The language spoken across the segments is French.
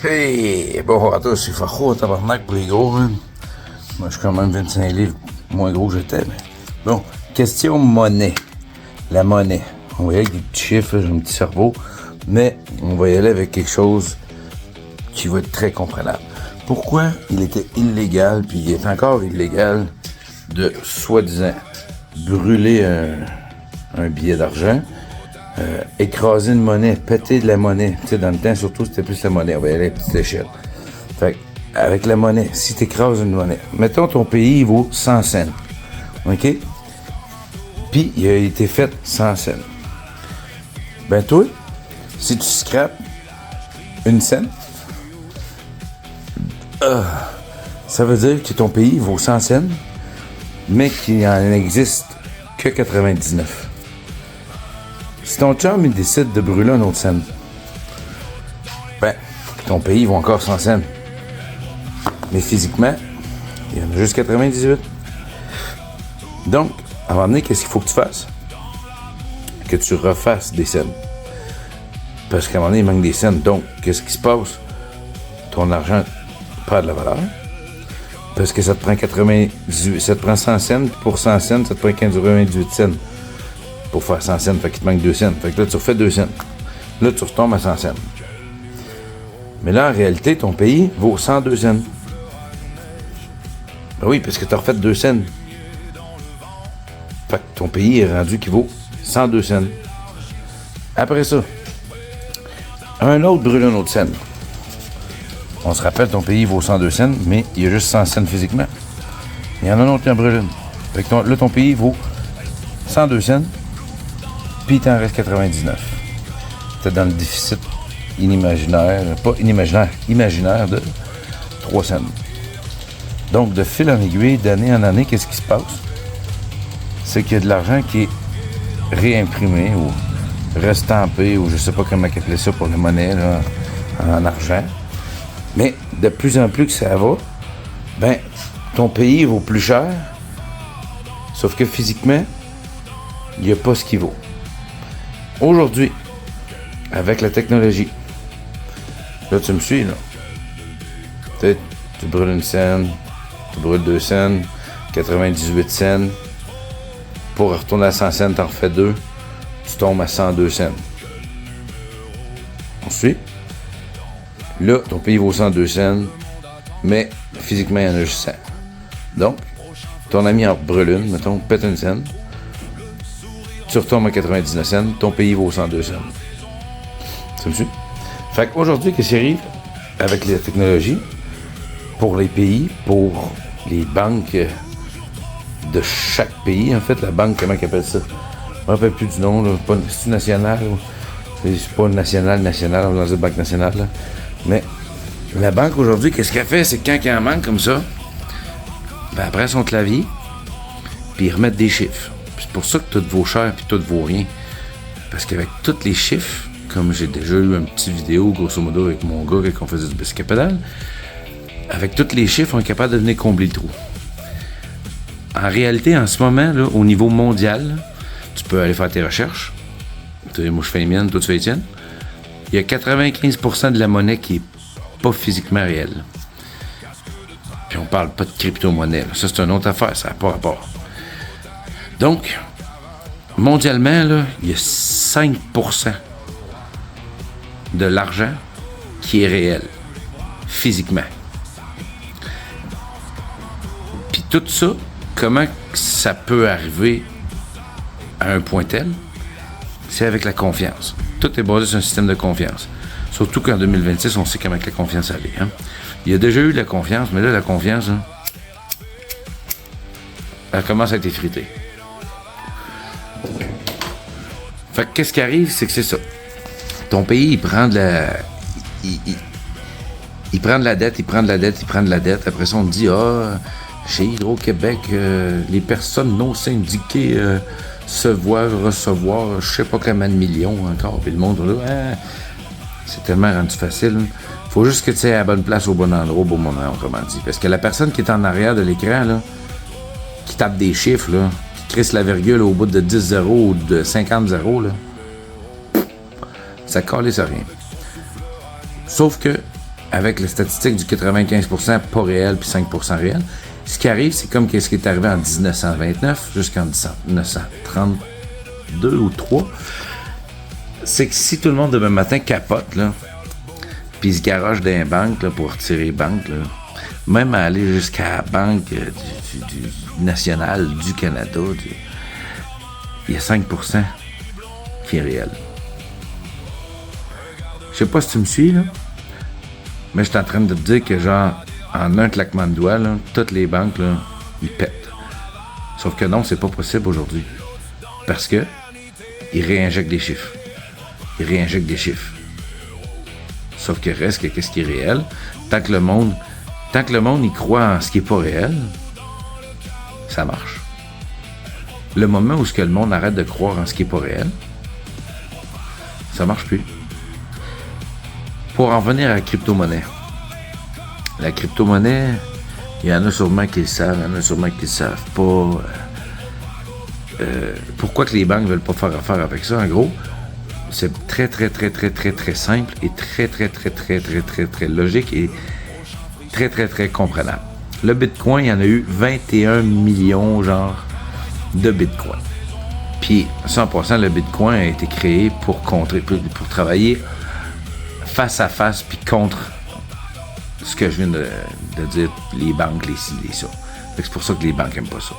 Hey, bon, attends, c'est farfou, tabarnak pour les gros, hein. Moi, je suis quand même 25 livres moins gros que j'étais, mais... Bon, question monnaie. La monnaie. On va y aller avec des petits chiffres, là, j'ai un petit cerveau, mais on va y aller avec quelque chose qui va être très comprenable. Pourquoi il était illégal, puis il est encore illégal, de, soi-disant, brûler un billet d'argent, écraser une monnaie, péter de la monnaie. Tu sais, dans le temps, surtout, c'était plus la monnaie. On va y aller à petite échelle. Fait avec la monnaie, si tu écrases une monnaie, mettons ton pays, il vaut 100 cents. OK? Puis, il a été fait 100 cents. Ben, toi, si tu scrapes une cent, ça veut dire que ton pays vaut 100 cents, mais qu'il en existe que 99. Si ton chum, il décide de brûler un autre cent, ben, ton pays vaut encore 100 cents. Mais physiquement, il y en a juste 98. Donc, à un moment donné, qu'est-ce qu'il faut que tu fasses? Que tu refasses des cents. Parce qu'à un moment donné, il manque des cents. Donc, qu'est-ce qui se passe? Ton argent perd de la valeur. Parce que ça te prend 98, ça te prend 100 cents, puis pour 100 cents, ça te prend 98 cents. Pour faire 100 cents, fait qu'il te manque 2 cents. Fait que là, tu refais 2 cents. Là, tu retombes à 100 cents. Mais là, en réalité, ton pays vaut 102 cents. Ben oui, parce que tu as refait 2 cents. Fait que ton pays est rendu qui vaut 102 cents. Après ça, un autre brûle un autre cent. On se rappelle, ton pays vaut 102 cents, mais il y a juste 100 cents physiquement. Il y en a un autre qui en brûle une. Fait que là, ton pays vaut 102 cents. Puis il t'en reste 99. T'es dans le déficit inimaginaire, pas inimaginaire, imaginaire de 3 cents. Donc, de fil en aiguille, d'année en année, qu'est-ce qui se passe? C'est qu'il y a de l'argent qui est réimprimé ou restampé, ou je sais pas comment appeler ça pour la monnaie, là, en argent. Mais de plus en plus que ça va, ben, ton pays vaut plus cher, sauf que physiquement, il n'y a pas ce qu'il vaut. Aujourd'hui, avec la technologie, là, tu me suis, là. Tu brûles une scène, tu brûles 2 cents, 98 cents. Pour retourner à 100 cents, t'en refais 2, tu tombes à 102 cents. On suit? Là, ton pays vaut 102 cents, mais physiquement, il y en a juste 100. Donc, ton ami en brûle une, mettons, pète une scène. Tu retombes à 99 cents, ton pays vaut 102 cents. Tu me suis? Fait qu'aujourd'hui, qu'est-ce qui arrive avec la technologie pour les pays, pour les banques de chaque pays, en fait, la banque, comment ils appellent ça? Je me rappelle plus du nom, là. C'est-tu national? C'est pas national, on va dire banque nationale, là. Mais la banque, aujourd'hui, qu'est-ce qu'elle fait? C'est que quand il en manque comme ça, ben, après son clavier, puis ils remettent des chiffres. C'est pour ça que tout vaut cher puis tout vaut rien. Parce qu'avec tous les chiffres, comme j'ai déjà eu une petite vidéo, grosso modo, avec mon gars quand on faisait du biscuit pédale, avec tous les chiffres, on est capable de venir combler le trou. En réalité, en ce moment, là, au niveau mondial, là, tu peux aller faire tes recherches. Moi, je fais les miennes, toi, tu fais les tiennes. Il y a 95% de la monnaie qui est pas physiquement réelle. Puis on parle pas de crypto-monnaie. Là. Ça, c'est une autre affaire, ça n'a pas rapport. Donc, mondialement, là, il y a 5% de l'argent qui est réel, physiquement. Puis tout ça, comment ça peut arriver à un point tel? C'est avec la confiance. Tout est basé sur un système de confiance. Surtout qu'en 2026, on sait comment la confiance allait. Hein? Il y a déjà eu de la confiance, mais là, la confiance, hein, elle commence à être effritée. Fait que qu'est-ce qui arrive, c'est que c'est ça. Ton pays, il prend de la... Il prend de la dette, il prend de la dette, il prend de la dette. Après ça, on te dit, chez Hydro-Québec, les personnes non syndiquées se voient recevoir, je sais pas combien de millions encore. Puis le monde, là, c'est tellement rendu facile. Faut juste que tu aies à la bonne place, au bon endroit, au bon moment, autrement dit. Parce que la personne qui est en arrière de l'écran, là, qui tape des chiffres, là, qui crisse la virgule au bout de 10 zéros ou de 50 zéros, là, ça calisse à rien. Sauf que avec la statistique du 95% pas réel puis 5% réel, ce qui arrive, c'est comme ce qui est arrivé en 1929 jusqu'en 1932 ou 3, c'est que si tout le monde demain matin capote, là, puis se garage dans les banques là, pour retirer les banques, là, même à aller jusqu'à la Banque du nationale du Canada, il y a 5% qui est réel. Je sais pas si tu me suis, là, mais je suis en train de te dire que, genre, en un claquement de doigts, là, toutes les banques, là, ils pètent. Sauf que non, c'est pas possible aujourd'hui. Parce que ils réinjectent des chiffres. Ils réinjectent des chiffres. Sauf que reste que qu'est-ce qui est réel, tant que le monde y croit en ce qui est pas réel, ça marche. Le moment où le monde arrête de croire en ce qui est pas réel, ça marche plus. Pour en venir à la crypto-monnaie. La crypto-monnaie, il y en a sûrement qui le savent, il y en a sûrement qui le savent pas. Pourquoi que les banques veulent pas faire affaire avec ça? En gros, c'est très, très, très, très, très, très simple et très, très, très, très, très, très, très logique et très, très, très comprenable. Le Bitcoin, il y en a eu 21 millions, genre, de Bitcoin. Puis, 100%, le Bitcoin a été créé pour travailler face à face puis contre ce que je viens de dire, les banques, les ci, les ça. C'est pour ça que les banques n'aiment pas ça.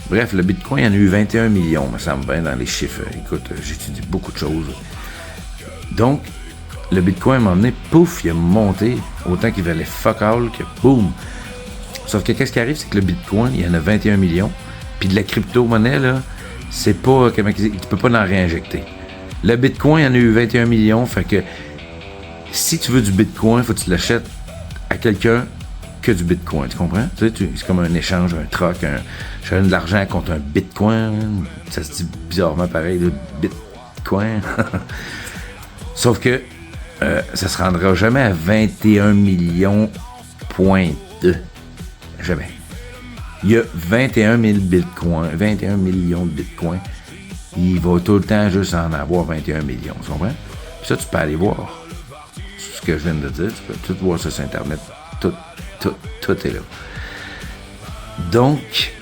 Bref, le Bitcoin, il y en a eu 21 millions, me semble bien, dans les chiffres. Écoute, j'étudie beaucoup de choses. Donc, le Bitcoin, à un moment donné, pouf, il a monté, autant qu'il valait fuck all, que boum. Sauf que qu'est-ce qui arrive, c'est que le Bitcoin, il y en a 21 millions, puis de la crypto-monnaie, là, c'est pas, tu peux pas en réinjecter. Le Bitcoin, il y en a eu 21 millions, fait que si tu veux du Bitcoin, il faut que tu l'achètes à quelqu'un que du Bitcoin, tu comprends? Tu sais, c'est comme un échange, un troc, je donne de l'argent contre un Bitcoin, ça se dit bizarrement pareil, le Bitcoin. Sauf que ça se rendra jamais à 21 millions, point 2. Jamais. Il y a 21 000 Bitcoins, 21 millions de Bitcoins. Il va tout le temps juste en avoir 21 millions, tu comprends? Puis ça, tu peux aller voir ce que je viens de dire, tu peux tout voir ça sur Internet. Tout est là. Donc,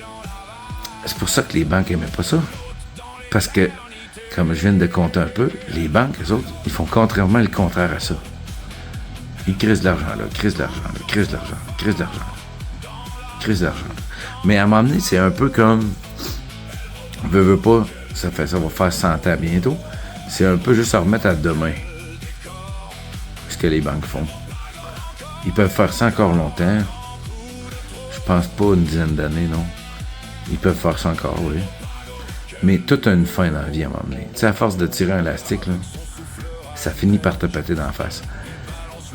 c'est pour ça que les banques n'aimaient pas ça. Parce que, comme je viens de compter un peu, les banques, eux autres, ils font contrairement le contraire à ça. Ils créent de l'argent là, créent de l'argent là, créent de l'argent, créent de l'argent, créent de l'argent. Mais à un moment donné, c'est un peu comme, veux pas, ça va faire 100 ans bientôt, c'est un peu juste à remettre à demain ce que les banques font. Ils peuvent faire ça encore longtemps. Je pense pas une dizaine d'années, non. Ils peuvent faire ça encore, oui. Mais tout a une fin dans la vie à un moment donné. Tu sais, à force de tirer un élastique, là, ça finit par te péter dans la face.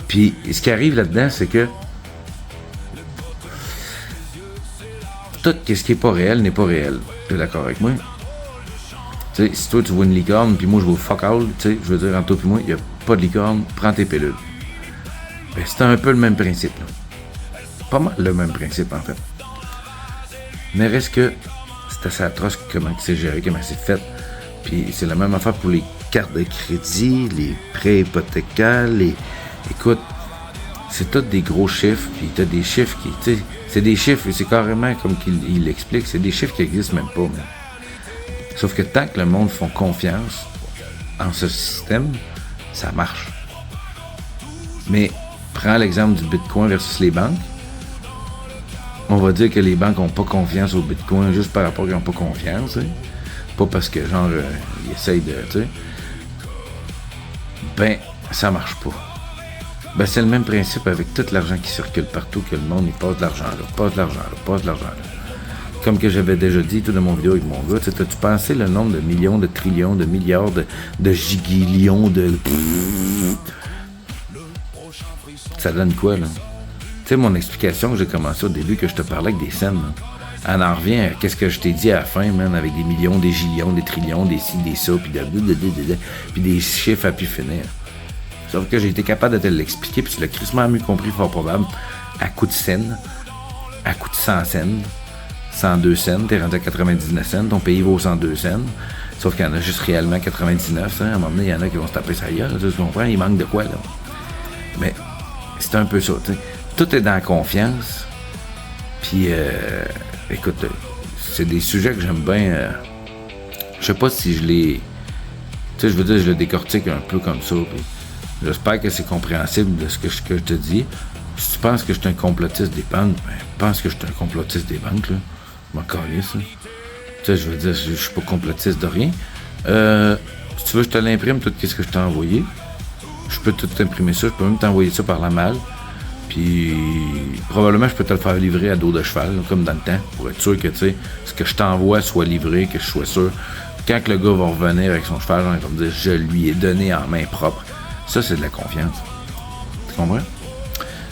Puis, ce qui arrive là-dedans, c'est que tout ce qui est pas réel n'est pas réel. Tu es d'accord avec moi? Tu sais, si toi, tu vois une licorne, puis moi, je vois fuck all, tu sais, je veux dire, entre toi et moi, il n'y a pas de licorne, prends tes pilules. Ben, c'est un peu le même principe, là. Pas mal le même principe, en fait. Mais reste que c'est assez atroce comment c'est géré, comment c'est fait. Puis c'est la même affaire pour les cartes de crédit, les prêts hypothécaires, Écoute, c'est tous des gros chiffres, puis t'as des chiffres qui, tu sais, c'est des chiffres, et c'est carrément comme qu'il l'explique, c'est des chiffres qui existent même pas, même. Sauf que tant que le monde font confiance en ce système, ça marche. Mais prends l'exemple du Bitcoin versus les banques. On va dire que les banques n'ont pas confiance au Bitcoin juste par rapport à qu'ils n'ont pas confiance. T'sais. Pas parce que, genre, ils essayent de... T'sais. Ben, ça marche pas. Ben, c'est le même principe avec tout l'argent qui circule partout, que le monde, il passe de l'argent là, passe de l'argent là, passe de l'argent là. Comme que j'avais déjà dit tout dans mon vidéo avec mon gars, t'as-tu pensé le nombre de millions, de trillions, de milliards, de gigillions, de... Ça donne quoi, là? Tu sais, mon explication que j'ai commencé au début, que je te parlais avec des scènes, là, elle en revient à qu'est-ce que je t'ai dit à la fin, man, avec des millions, des gillions, des trillions, des ci, des ça, puis des chiffres à pu finir. Sauf que j'ai été capable de te l'expliquer, puis tu l'as crissement mieux compris, fort probable, à coup de scène, à coup de 100 cents, 102 cents, t'es rendu à 99 cents, ton pays vaut 102 cents, sauf qu'il y en a juste réellement 99 cents, à un moment donné, il y en a qui vont se taper ça ailleurs, tu comprends, il manque de quoi, là. Mais c'est un peu ça, t'sais. Tout est dans la confiance. Puis, écoute, c'est des sujets que j'aime bien. Je sais pas si je les... Tu sais, je veux dire, je le décortique un peu comme ça. Puis j'espère que c'est compréhensible de ce que je te dis. Si tu penses que je suis un complotiste des banques, ben, pense que je suis un complotiste des banques, là. Je m'en calisse, ça. Tu sais, je veux dire, je suis pas complotiste de rien. Si tu veux, je te l'imprime, tout ce que je t'ai envoyé. Je peux tout t'imprimer ça. Je peux même t'envoyer ça par la malle. Puis, probablement, je peux te le faire livrer à dos de cheval, là, comme dans le temps, pour être sûr que, tu sais, ce que je t'envoie soit livré, que je sois sûr. Quand que le gars va revenir avec son cheval, il va me dire, je lui ai donné en main propre. Ça, c'est de la confiance. Tu comprends?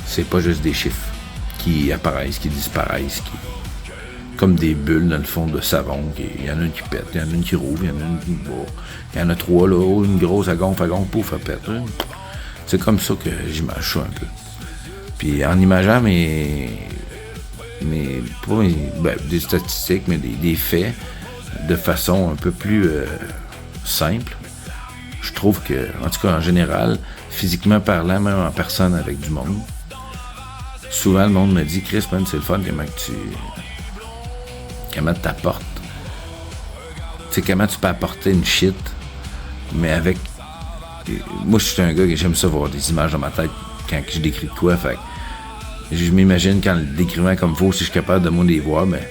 C'est pas juste des chiffres qui apparaissent, qui disparaissent, comme des bulles dans le fond de savon. Il y en a une qui pète, il y en a une qui rouvre, il y en a une qui bourre. Il y en a 3 là, une grosse, elle gonfle, pouf, elle pète. Hein. C'est comme ça que j'image ça un peu. Puis en imageant des statistiques, mais des faits de façon un peu plus simple, je trouve que, en tout cas en général, physiquement parlant, même en personne avec du monde, souvent le monde me dit, Chris, man, c'est le fun comment tu t'apportes. Tu sais, comment tu peux apporter une shit, mais avec... Moi, je suis un gars que j'aime ça voir des images dans ma tête quand je décris de quoi, fait je m'imagine qu'en le décrivant comme faut, si je suis capable de moi les voir, mais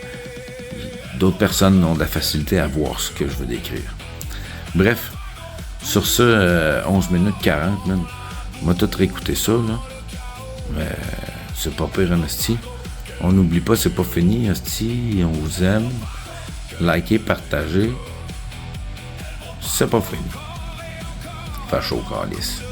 d'autres personnes ont de la facilité à voir ce que je veux décrire. Bref, sur ce, 11 minutes 40, man, on va tout réécouter ça, là. C'est pas pire, en esti. On n'oublie pas, c'est pas fini, esti. On vous aime. Likez, partagez. C'est pas fini. Fait chaud, câlisse.